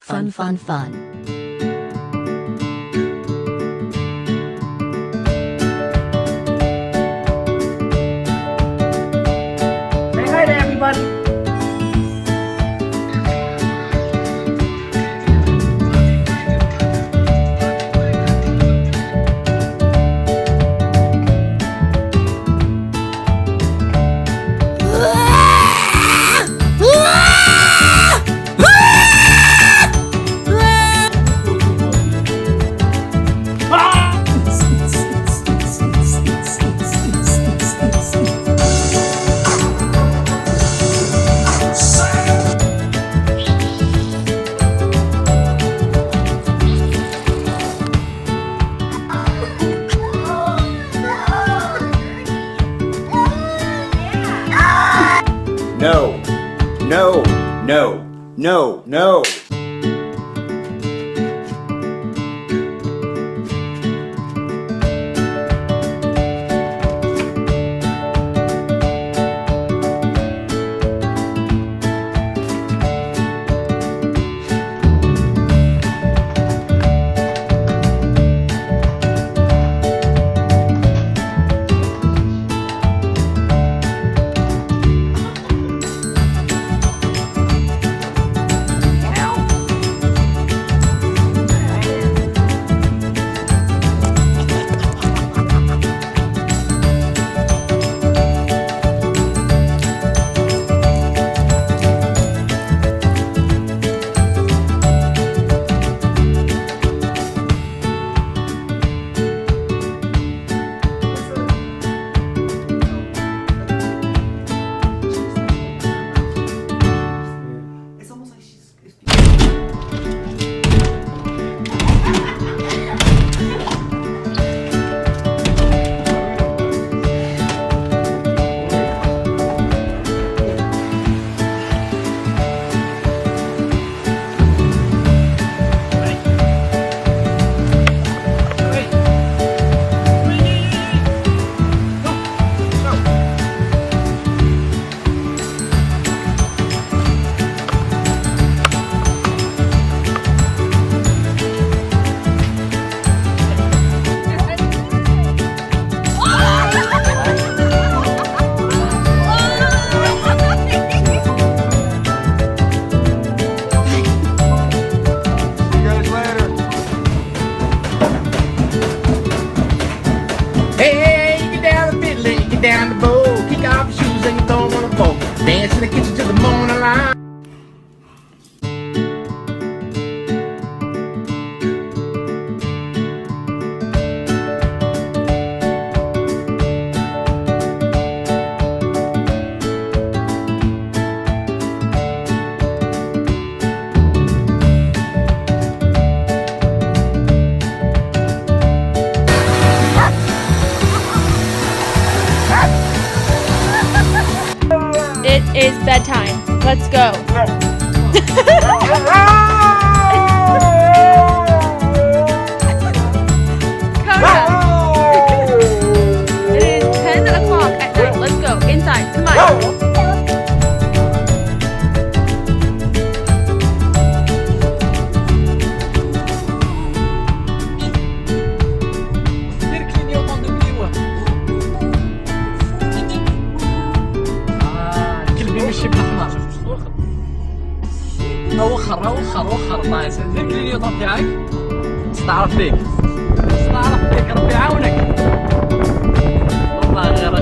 Fun, fun, fun. Say hi to everybody. No, no, no, no, no. Hey, you get down the fiddle, you get down the bowl, kick off your shoes and you throw them on the floor. Dance in the kitchen till the morning light. It is bedtime. Let's go. Kona. It is 10 o'clock at night. Let's go. Inside. Come on. بيمشي بالاحمر وخر الله يسعدك ذيك اليوم تاعك استعرف فيك ربي يعاونك والله غير